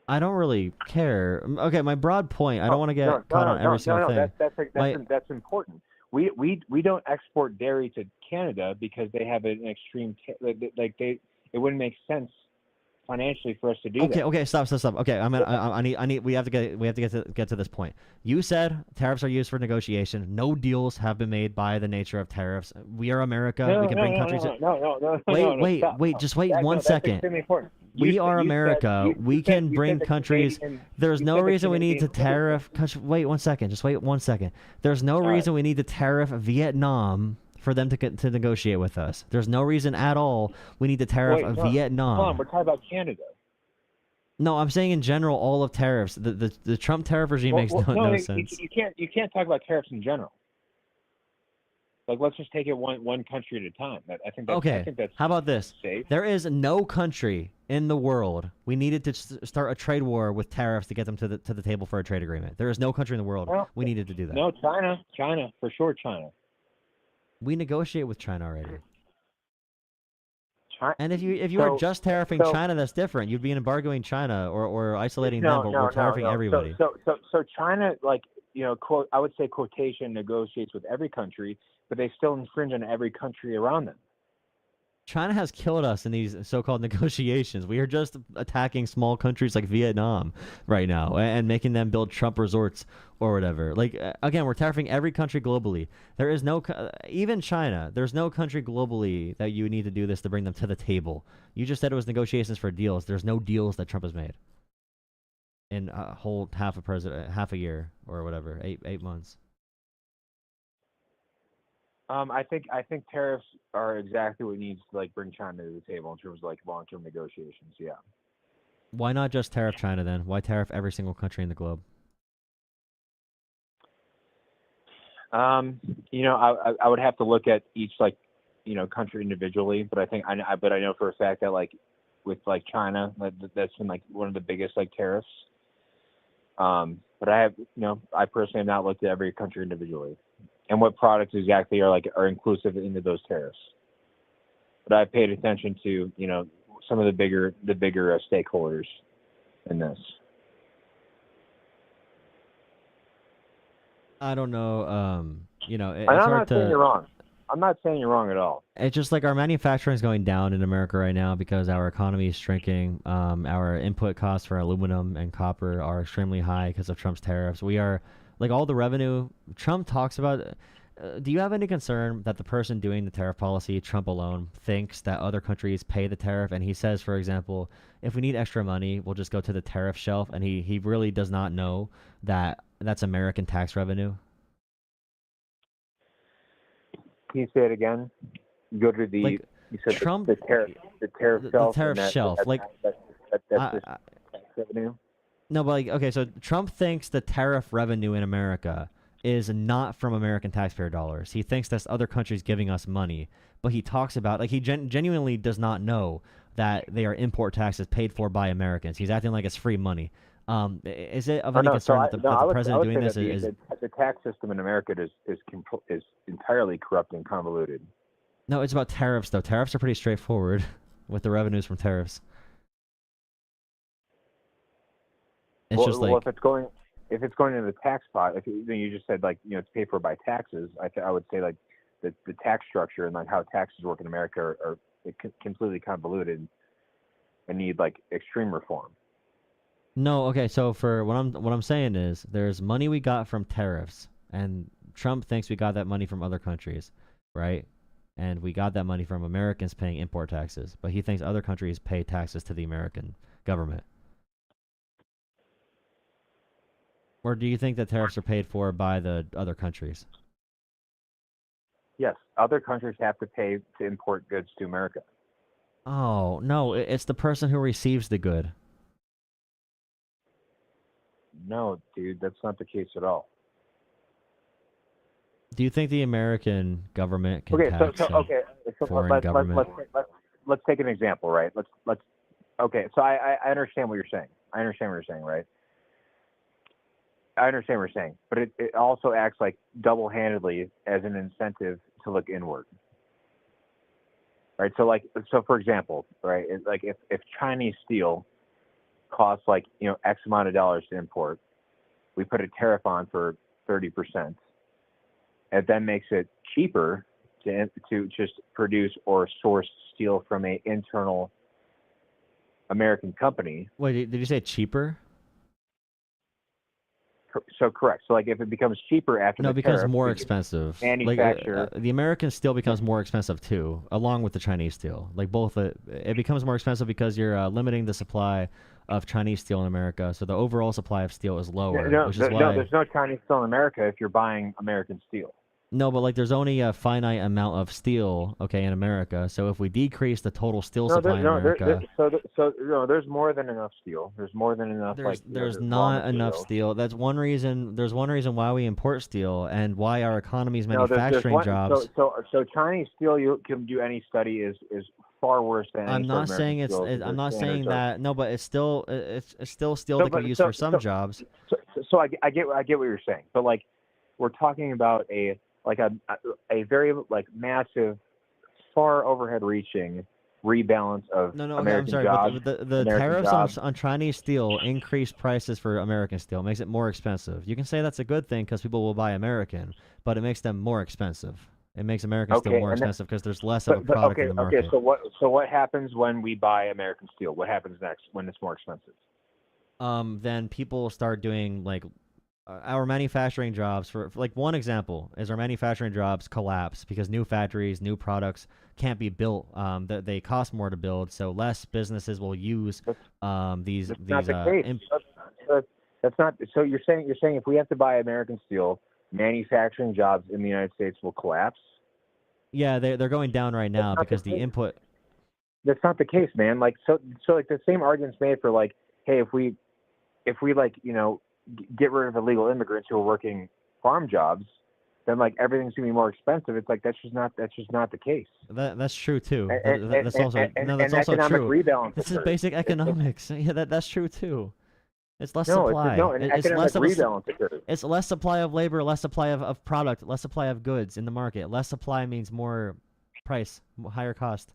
I don't really care. Okay, my broad point. I don't want to get caught on every single thing. That's important. We don't export dairy to Canada because they have an extreme it wouldn't make sense financially for us to do that. Okay, stop. Okay, we have to get to this point. You said tariffs are used for negotiation. No deals have been made by the nature of tariffs. We are America. We can bring countries. Wait. Just wait 1 second. We are America. We can bring countries. There's no reason we need to tariff. Wait 1 second. Just wait 1 second. There's no reason we need to tariff Vietnam for them to negotiate with us. There's no reason at all we need to tariff Vietnam. Hold on, we're talking about Canada. No, I'm saying in general, all of tariffs. The Trump tariff regime makes no sense. You can't talk about tariffs in general. Like, let's just take it one country at a time. I think that's how about this? Safe. There is no country in the world we needed to start a trade war with tariffs to get them to the table for a trade agreement. There is no country in the world we needed to do that. No, China for sure. China. We negotiate with China already. And if you were just tariffing China, that's different. You'd be embargoing China or isolating them, but we're tariffing everybody. So China, quote, I would say quotation, negotiates with every country, but they still infringe on every country around them. China has killed us in these so-called negotiations. We are just attacking small countries like Vietnam right now and making them build Trump resorts or whatever. Like, again, we're tariffing every country globally. There is no, even China, there's no country globally that you need to do this to bring them to the table. You just said it was negotiations for deals. There's no deals that Trump has made in a whole half a year or whatever, 8 months. I think tariffs are exactly what needs to bring China to the table in terms of long-term negotiations. Yeah. Why not just tariff China then? Why tariff every single country in the globe? I would have to look at each country individually, but I know for a fact that with China, that's been one of the biggest tariffs. But I personally have not looked at every country individually and what products exactly are inclusive into those tariffs. But I paid attention to some of the bigger stakeholders in this. I don't know. It's I'm not saying you're wrong. I'm not saying you're wrong at all. It's just like our manufacturing is going down in America right now because our economy is shrinking. Our input costs for aluminum and copper are extremely high because of Trump's tariffs. We are like all the revenue Trump talks about. Do you have any concern that the person doing the tariff policy, Trump alone, thinks that other countries pay the tariff? And he says, for example, if we need extra money, we'll just go to the tariff shelf. And he really does not know that that's American tax revenue. Can you say it again? You go to the Like, you said Trump, the tariff shelf. the tariff shelf. That's just I, tax revenue. No, but like, okay, so Trump thinks the tariff revenue in America is not from American taxpayer dollars. He thinks that's other countries giving us money, but he talks about like he genuinely does not know that they are import taxes paid for by Americans. He's acting like it's free money. Is it of any concern that the president doing this is the tax system in America is entirely corrupt and convoluted. No, it's about tariffs though. Tariffs are pretty straightforward with the revenues from tariffs. It's Well, just like well, if it's going into the tax pot, you just said like it's paid for by taxes. I would say like the tax structure and like how taxes work in America are completely convoluted and need like extreme reform. No, okay, so for what I'm saying is there's money we got from tariffs and Trump thinks we got that money from other countries, right? And we got that money from Americans paying import taxes, but he thinks other countries pay taxes to the American government. Or do you think that tariffs are paid for by the other countries? Yes, other countries have to pay to import goods to America. Oh, no, it's the person who receives the good. No, dude, that's not the case at all. Do you think the American government can Okay, tax so foreign government? let's take an example, right? Let's okay, so I understand what you're saying. I understand what you're saying, right? I understand what you're saying, but it also acts like double-handedly as an incentive to look inward, right? So for example, right, like if Chinese steel costs like X amount of dollars to import, we put a tariff on for 30%. It then makes it cheaper to just produce or source steel from an internal American company. Wait, did you say cheaper? So correct. So like if it becomes cheaper after No, the it becomes tariff, more expensive. manufacture. The American steel becomes more expensive too, along with the Chinese steel. Like both, it becomes more expensive because you're limiting the supply of Chinese steel in America. So the overall supply of steel is lower, which is why. There's no Chinese steel in America if you're buying American steel. No, but like there's only a finite amount of steel, okay, in America. So if we decrease the total steel supply in America, there's more than enough steel. There's more than enough. There's not enough steel. That's one reason. There's one reason why we import steel and why our economy's manufacturing jobs. So Chinese steel, you can do any study is far worse than. I'm not saying it's. I'm not saying that. No, but it's still steel that can be used for some jobs. So I get what you're saying, but like we're talking about a very like massive, far overhead-reaching rebalance of American I'm sorry, jobs. but the tariffs on Chinese steel increase prices for American steel. It makes it more expensive. You can say that's a good thing because people will buy American, but it makes them more expensive. It makes American steel more expensive because there's less of a product in the market. Okay, so what happens when we buy American steel? What happens next when it's more expensive? Then people start doing like our manufacturing jobs for like one example is our manufacturing jobs collapse because new factories, new products can't be built. They cost more to build, so less businesses will use these. That's not the case. That's not. So you're saying if we have to buy American steel, manufacturing jobs in the United States will collapse? Yeah, they're going down right now because the input. That's not the case, man. Like so like the same arguments made for like, hey, if we like get rid of illegal immigrants who are working farm jobs, then like everything's gonna be more expensive. It's like that's just not the case. That's true too. That's also true. This is basic economics. Yeah, that's true too. It's less No, supply. It's less rebalance occurs. It's less supply of labor, less supply of product, less supply of goods in the market. Less supply means more price, higher cost.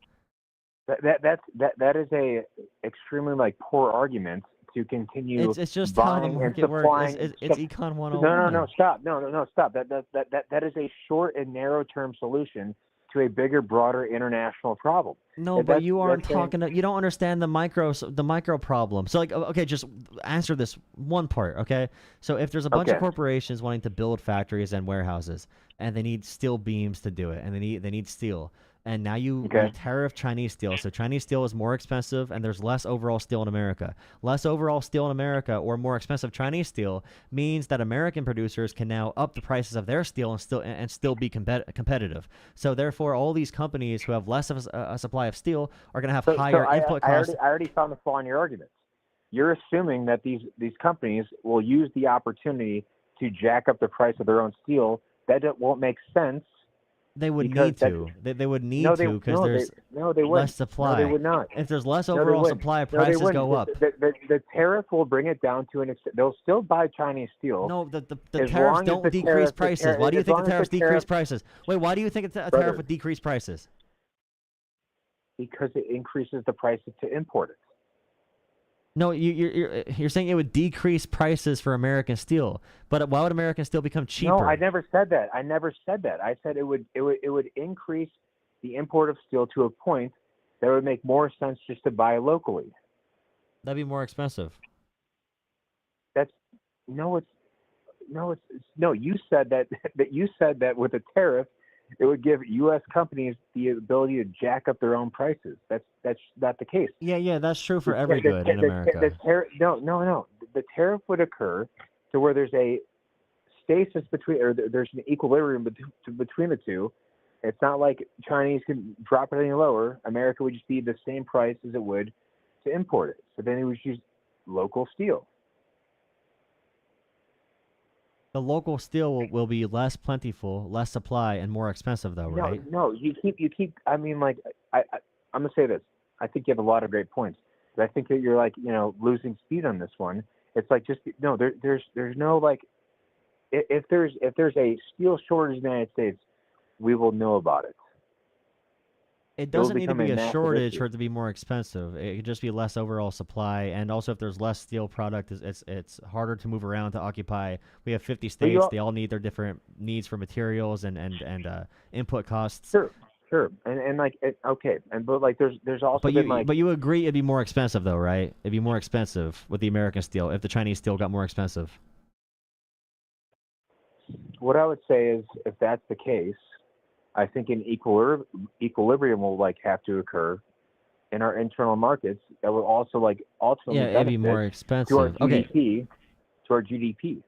That is a extremely like poor argument to continue It's just how the buying and market works. supplying. It's econ No, 101. no, stop. No, stop. That is a short and narrow term solution to a bigger, broader international problem. No, but you aren't talking. You don't understand the micro problem. So, like, okay, just answer this one part, okay? So, if there's a bunch of corporations wanting to build factories and warehouses, and they need steel beams to do it, and they need steel, and now you tariff Chinese steel, so Chinese steel is more expensive, and there's less overall steel in America. Less overall steel in America, or more expensive Chinese steel, means that American producers can now up the prices of their steel and still be competitive. So therefore, all these companies who have less of a supply of steel are going to have higher input costs. I already found the flaw in your arguments. You're assuming that these companies will use the opportunity to jack up the price of their own steel. That won't make sense. They would need to. They would need to because there's less supply. No, they would not. If there's less overall supply, prices go up. The tariff will bring it down to an extent. They'll still buy Chinese steel. No, the tariffs don't decrease prices. Why do you think the tariffs decrease prices? Wait, why do you think a tariff would decrease prices? Because it increases the prices to import it. No, you're saying it would decrease prices for American steel, but why would American steel become cheaper? No, I never said that. I said it would increase the import of steel to a point that would make more sense just to buy locally. That'd be more expensive. You said that with a tariff, it would give U.S. companies the ability to jack up their own prices. That's not the case. Yeah, that's true for every good in America. No. The tariff would occur to where there's a stasis between, or there's an equilibrium between the two. It's not like Chinese can drop it any lower. America would just be the same price as it would to import it. So then it would use local steel. The local steel will be less plentiful, less supply, and more expensive, though, right? No. You keep. I mean, like, I'm gonna say this. I think you have a lot of great points, but I think that you're losing speed on this one. It's like there's no like, if there's a steel shortage in the United States, we will know about it. It doesn't need to be a shortage for it to be more expensive. It could just be less overall supply, and also if there's less steel product, it's harder to move around to occupy. We have 50 states; they all need their different needs for materials and input costs. Sure, there's also but you agree it'd be more expensive though, right? It'd be more expensive with the American steel if the Chinese steel got more expensive. What I would say is, if that's the case, I think an equilibrium will have to occur in our internal markets. That will also ultimately it'd be more expensive to our GDP.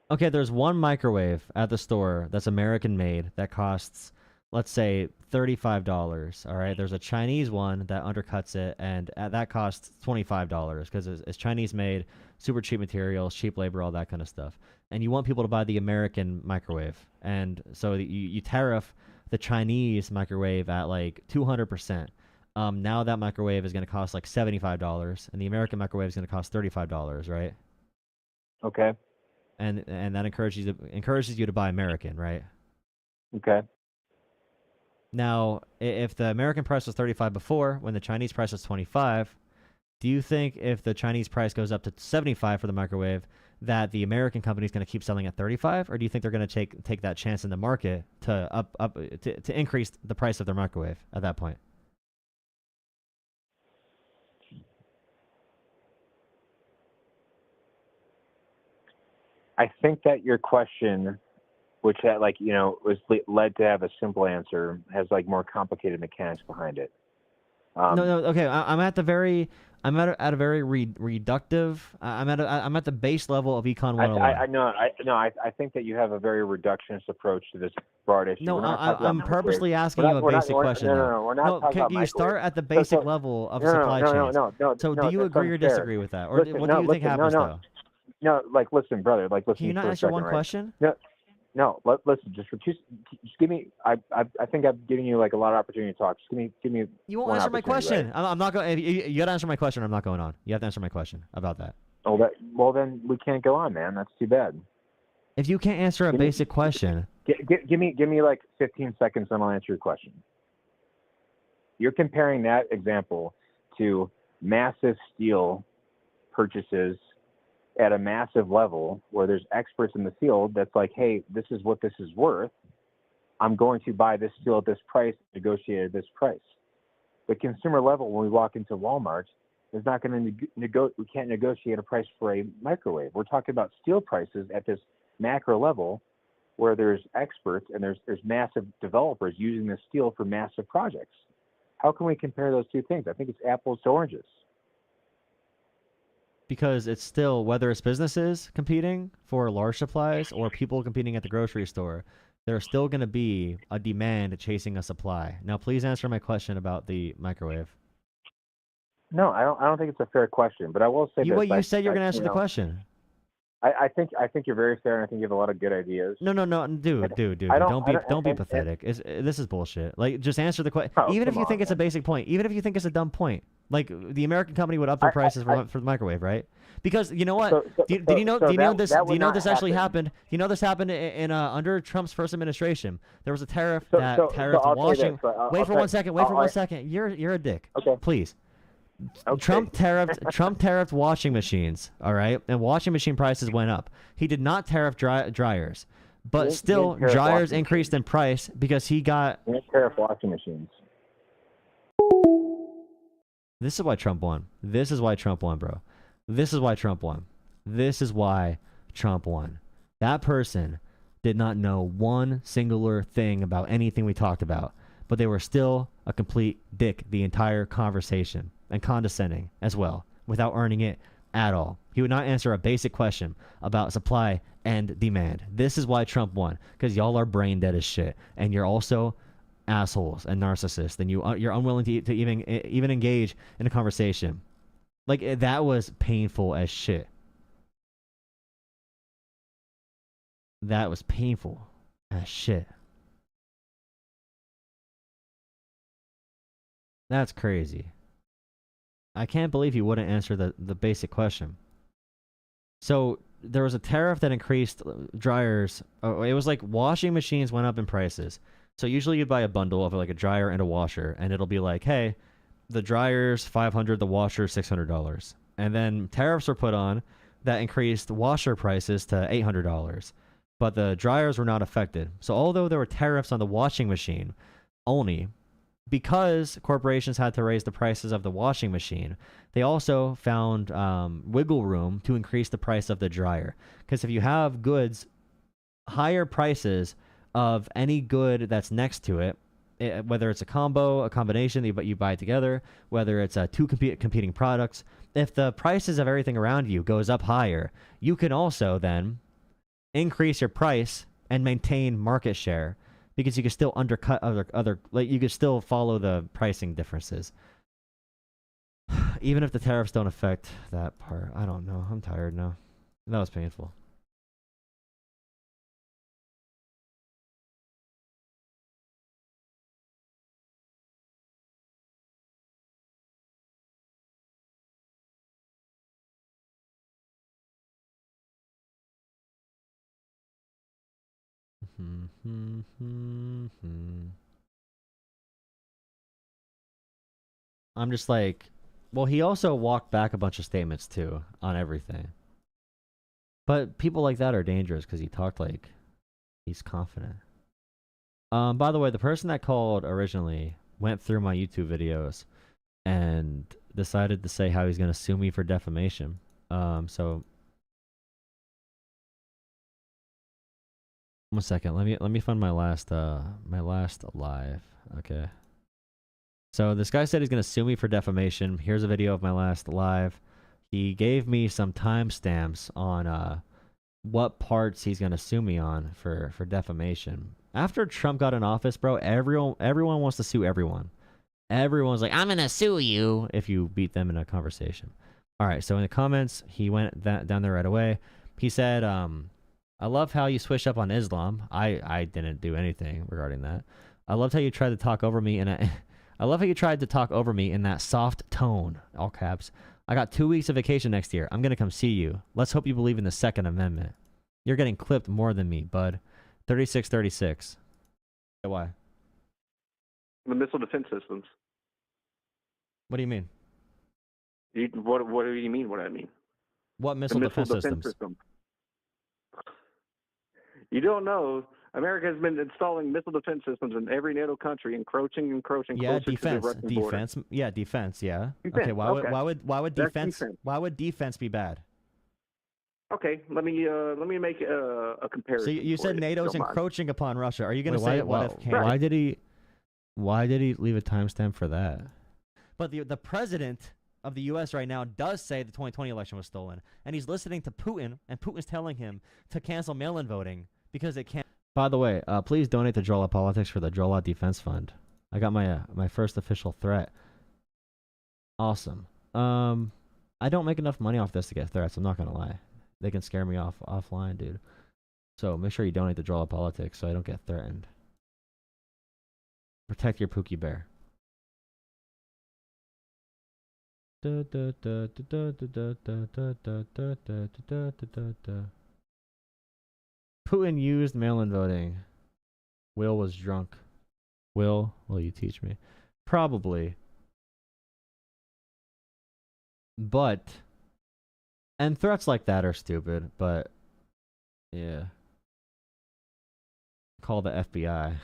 Okay, there's one microwave at the store that's American made that costs, let's say, $35. All right, there's a Chinese one that undercuts it, and that costs $25 because it's Chinese made, super cheap materials, cheap labor, all that kind of stuff. And you want people to buy the American microwave, and so you tariff the Chinese microwave at 200%. Now that microwave is going to cost $75, and the American microwave is going to cost $35, right? Okay. And that encourages you to buy American, right? Okay. Now, if the American price was 35 before, when the Chinese price was 25, do you think if the Chinese price goes up to 75 for the microwave, that the American company is going to keep selling at 35, or do you think they're going to take that chance in the market to increase the price of their microwave at that point? I think that your question, which was led to have a simple answer, has more complicated mechanics behind it. No. Okay, I'm at a very reductive. I'm at the base level of Econ 101. I think that you have a very reductionist approach to this broad issue. No, I'm purposely asking you a basic question. No, we're not talking about you start at the basic level of supply chains. So do you agree or disagree with that, or what do you think happens though? No, listen, brother. Listen. Can you not answer one question? No. Listen. Just give me. I think I've given you a lot of opportunity to talk. Just give me. You won't answer my question. Right? I'm not going. You got to answer my question. I'm not going on. You have to answer my question about that. Oh, well then we can't go on, man. That's too bad. If you can't answer a basic question, give me 15 seconds, and I'll answer your question. You're comparing that example to massive steel purchases at a massive level where there's experts in the field that's like, hey, this is what this is worth. I'm going to buy this steel at this price, negotiate at this price. The consumer level, when we walk into Walmart, is not going to we can't negotiate a price for a microwave. We're talking about steel prices at this macro level where there's experts and there's massive developers using this steel for massive projects. How can we compare those two things? I think it's apples to oranges. Because it's still, whether it's businesses competing for large supplies or people competing at the grocery store, there's still going to be a demand chasing a supply. Now, please answer my question about the microwave. No, I don't think it's a fair question, but I will say this. You said you were going to answer the question. I think you're very fair, and I think you have a lot of good ideas. No, dude. Don't be pathetic. This is bullshit. Like, just answer the question. Oh, Even if you think it's a basic point, even if you think it's a dumb point, like the American company would up their prices for the microwave, right? Because you know what? Do you know this actually happened? You know this happened in under Trump's first administration. There was a tariff that tariffed washing. Wait for 1 second. Wait for 1 second. You're a dick. Okay. Please. Okay. Trump tariffed washing machines, all right, and washing machine prices went up. He did not tariff dryers, but still dryers increased in price because he got. He didn't tariff washing machines. This is why Trump won. This is why Trump won, bro. This is why Trump won. This is why Trump won. That person did not know one singular thing about anything we talked about, but they were still a complete dick the entire conversation, and condescending as well, without earning it at all. He would not answer a basic question about supply and demand. This is why Trump won, because y'all are brain dead as shit, and you're also assholes and narcissists, and you're unwilling to even engage in a conversation. Like, that was painful as shit. That was painful as shit. That's crazy. I can't believe you wouldn't answer the basic question. So there was a tariff that increased dryers. Oh, it was like washing machines went up in prices. So usually you'd buy a bundle of like a dryer and a washer, and it'll be like, hey, the dryer's $500, the washer's $600. And then tariffs were put on that increased washer prices to $800. But the dryers were not affected. So although there were tariffs on the washing machine only, because corporations had to raise the prices of the washing machine, they also found wiggle room to increase the price of the dryer. Because if you have goods, higher prices of any good that's next to it, whether it's a combo, a combination that you buy together, whether it's two competing products, if the prices of everything around you goes up higher, you can also then increase your price and maintain market share, because you can still undercut other like you can still follow the pricing differences. Even if the tariffs don't affect that part. I don't know. I'm tired now. That was painful. I'm just like, well, he also walked back a bunch of statements too on everything. But people like that are dangerous because he talked like he's confident. By the way, the person that called originally went through my YouTube videos and decided to say how he's going to sue me for defamation. So 1 second. Let me find my last live. Okay. So this guy said he's going to sue me for defamation. Here's a video of my last live. He gave me some timestamps on what parts he's going to sue me on for defamation. After Trump got in office, bro, everyone wants to sue everyone. Everyone's like, I'm going to sue you if you beat them in a conversation. All right, so in the comments, he went down there right away. He said, I love how you switched up on Islam. I didn't do anything regarding that. I loved how you tried to talk over me I love how you tried to talk over me in that soft tone, all caps. I got 2 weeks of vacation next year. I'm going to come see you. Let's hope you believe in the Second Amendment. You're getting clipped more than me, bud. 3636. Why? The missile defense systems. What do you mean? What do you mean what I mean? What The missile defense systems? system. You don't know. America has been installing missile defense systems in every NATO country, encroaching Yeah, closer to the Russian border. defense. Yeah, defense. Yeah. Defense, Okay. Why would That's defense? defense. Why would defense be bad? Okay, let me make a comparison. So you for said if NATO's don't mind. encroaching upon Russia. Are you going to Wait, say what if? Right. Why did he leave a timestamp for that? But the president of the U.S. right now does say the 2020 election was stolen, and he's listening to Putin, and Putin's telling him to cancel mail-in voting because it can't. By the way, please donate to Geopolitics for the Jola Defense Fund. I got my first official threat. Awesome. I don't make enough money off this to get threats. I'm not gonna lie. They can scare me offline, dude. So make sure you donate to Geopolitics so I don't get threatened. Protect your Pookie Bear. Putin used mail-in voting. Will was drunk. Will you teach me? Probably. But, and threats like that are stupid, but, yeah. Call the FBI.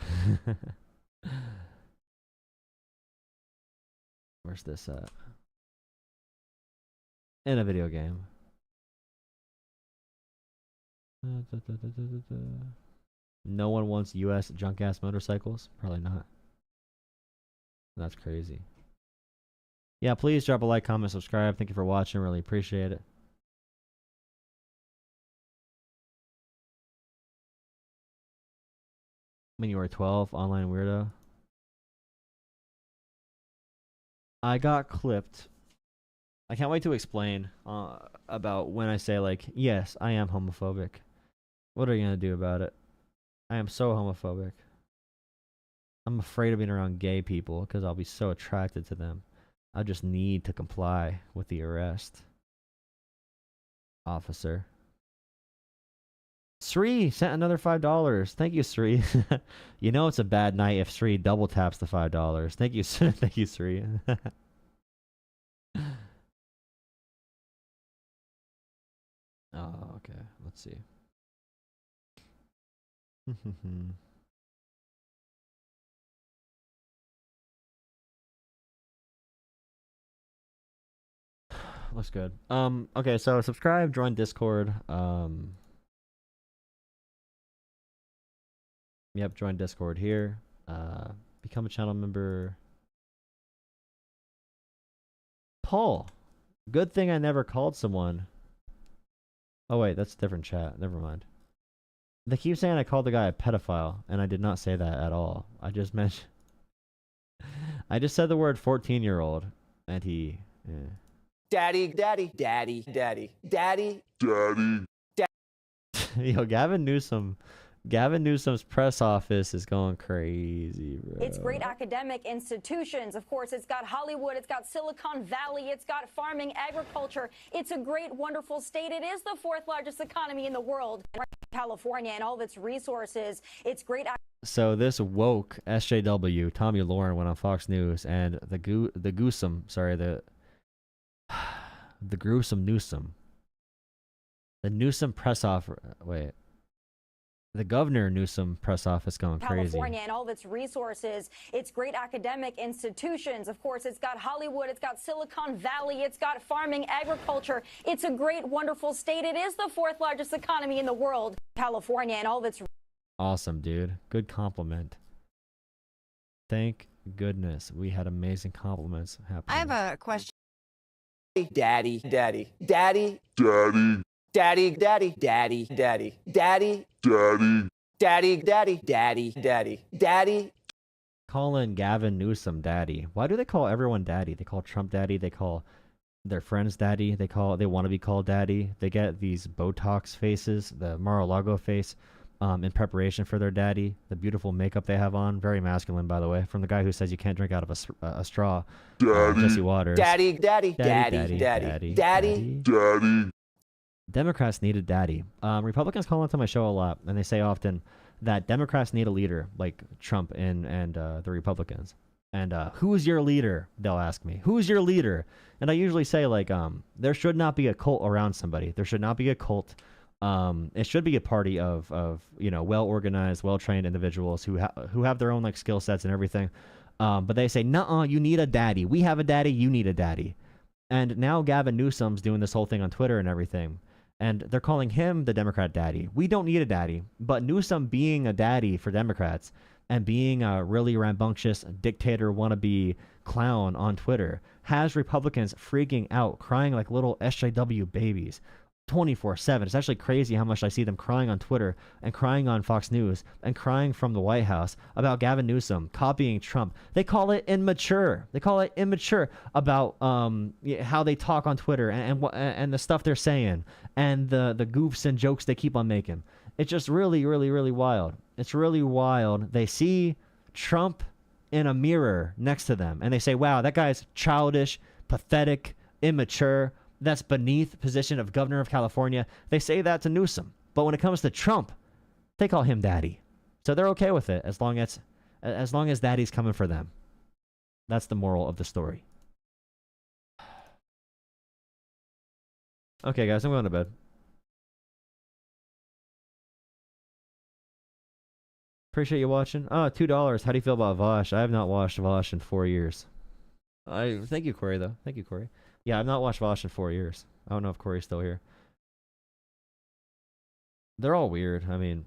Where's this at? In a video game. No one wants US junk ass motorcycles? Probably not. That's crazy. Yeah, please drop a like, comment, subscribe. Thank you for watching. Really appreciate it. When you were 12, online weirdo. I got clipped. I can't wait to explain about when I say, like, yes, I am homophobic. What are you going to do about it? I am so homophobic. I'm afraid of being around gay people because I'll be so attracted to them. I just need to comply with the arrest. Officer. Sri sent another $5. Thank you, Sri. You know it's a bad night if Sri double taps the $5. Thank you, thank you, Sri. Oh, okay. Let's see. Looks good. Okay, so subscribe, join Discord. Yep, join Discord here. Become a channel member. Paul. Good thing I never called someone. Oh wait, that's a different chat. Never mind. They keep saying I called the guy a pedophile, and I did not say that at all. I just mentioned. I just said the word 14-year-old, and he. Yeah. Daddy, daddy, daddy, daddy, daddy. Yo, Gavin Newsom's press office is going crazy, bro. It's great academic institutions. Of course, it's got Hollywood, it's got Silicon Valley, it's got farming, agriculture. It's a great, wonderful state. It is the fourth largest economy in the world. California and all of its resources. It's great. So this woke SJW, Tommy Lauren, went on Fox News, and the gruesome Newsom. The Newsom press off. Wait. The Governor Newsom press office going crazy. California and all of its resources. It's great academic institutions. Of course, it's got Hollywood, it's got Silicon Valley, it's got farming, agriculture. It's a great, wonderful state. It is the fourth largest economy in the world. California and all of its. Awesome, dude. Good compliment. Thank goodness we had amazing compliments happening. I have a question. Daddy, daddy, daddy. Daddy. Daddy, daddy, daddy, daddy, daddy. Daddy. Daddy, daddy, daddy, daddy, daddy. Calling Gavin Newsom daddy. Why do they call everyone daddy? They call Trump daddy. They call their friends daddy. They want to be called daddy. They get these Botox faces, the Mar-a-Lago face, in preparation for their daddy. The beautiful makeup they have on, very masculine, by the way, from the guy who says you can't drink out of a straw. Jesse Waters. Daddy, daddy, daddy, daddy, daddy, daddy. Democrats need a daddy. Republicans call into my show a lot, and they say often that Democrats need a leader like Trump and the Republicans. And who's your leader? They'll ask me. Who's your leader? And I usually say, like, there should not be a cult around somebody. There should not be a cult. It should be a party of well-organized, well-trained individuals who have their own, like, skill sets and everything. But they say, nuh-uh, you need a daddy. We have a daddy, you need a daddy. And now Gavin Newsom's doing this whole thing on Twitter and everything. And they're calling him the Democrat daddy. We don't need a daddy. But Newsom being a daddy for Democrats and being a really rambunctious dictator wannabe clown on Twitter has Republicans freaking out, crying like little SJW babies 24/7. It's actually crazy how much I see them crying on Twitter and crying on Fox News and crying from the White House about Gavin Newsom copying Trump. They call it immature. They call it immature about how they talk on Twitter and the stuff they're saying and the goofs and jokes they keep on making. It's just really, really, really wild. It's really wild. They see Trump in a mirror next to them, and they say, wow, that guy's childish, pathetic, immature. That's beneath the position of governor of California. They say that to Newsom. But when it comes to Trump, they call him daddy. So they're okay with it as long as daddy's coming for them. That's the moral of the story. Okay, guys, I'm going to bed. Appreciate you watching. Oh, $2. How do you feel about Vosh? I have not watched Vosh in 4 years. Thank you, Corey, though. Thank you, Corey. Yeah, I've not watched Vosh in 4 years. I don't know if Corey's still here. They're all weird. I mean,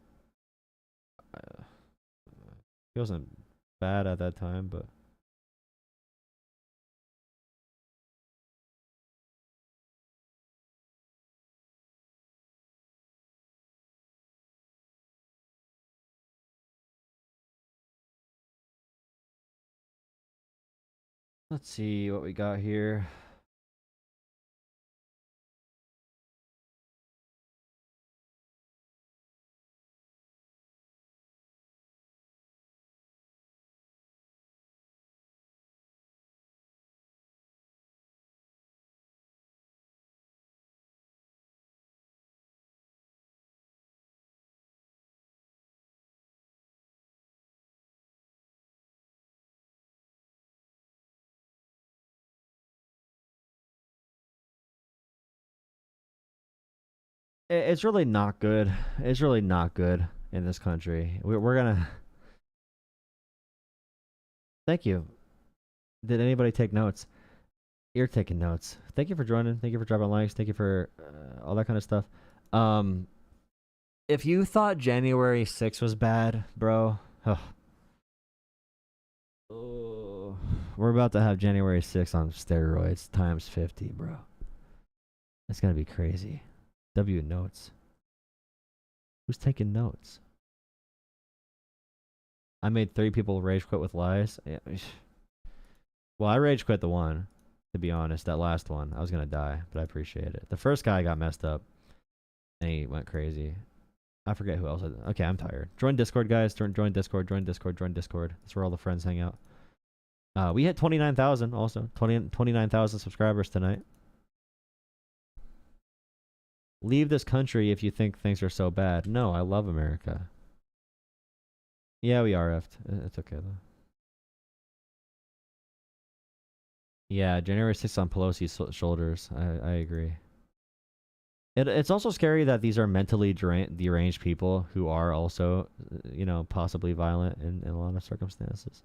he wasn't bad at that time, but... Let's see what we got here. It's really not good. It's really not good in this country. We're gonna... Thank you. Did anybody take notes? You're taking notes. Thank you for joining. Thank you for dropping likes. Thank you for all that kind of stuff. If you thought January 6th was bad, bro, we're about to have January 6th on steroids times 50, bro. It's gonna be crazy. W notes. Who's taking notes? I made 3 people rage quit with lies. Yeah. Well, I rage quit the one, to be honest. That last one, I was gonna die, but I appreciate it. The first guy got messed up, and he went crazy. I forget who else. Okay, I'm tired. Join Discord, guys. Join Discord. Join Discord. Join Discord. That's where all the friends hang out. We hit 29,000 also. 29,000 subscribers tonight. Leave this country if you think things are so bad. No, I love America. Yeah, we are effed. It's okay, though. Yeah, January 6th on Pelosi's shoulders. I agree. It's also scary that these are mentally deranged people who are also, possibly violent in a lot of circumstances.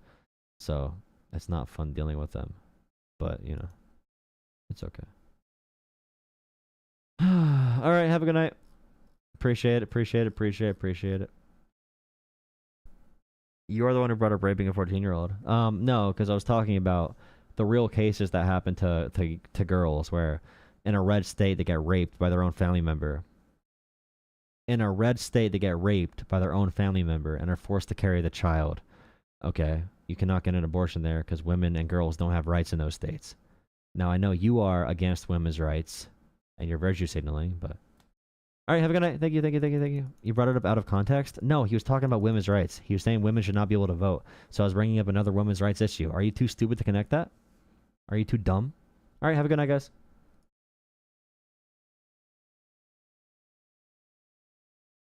So, it's not fun dealing with them. But, it's okay. All right, have a good night. Appreciate it. You're the one who brought up raping a 14-year-old. No, because I was talking about the real cases that happen to girls where in a red state they get raped by their own family member. In a red state they get raped by their own family member and are forced to carry the child. Okay, you cannot get an abortion there because women and girls don't have rights in those states. Now, I know you are against women's rights and you're virtue signaling, but... All right, have a good night. Thank you. You brought it up out of context? No, he was talking about women's rights. He was saying women should not be able to vote. So I was bringing up another women's rights issue. Are you too stupid to connect that? Are you too dumb? All right, have a good night, guys.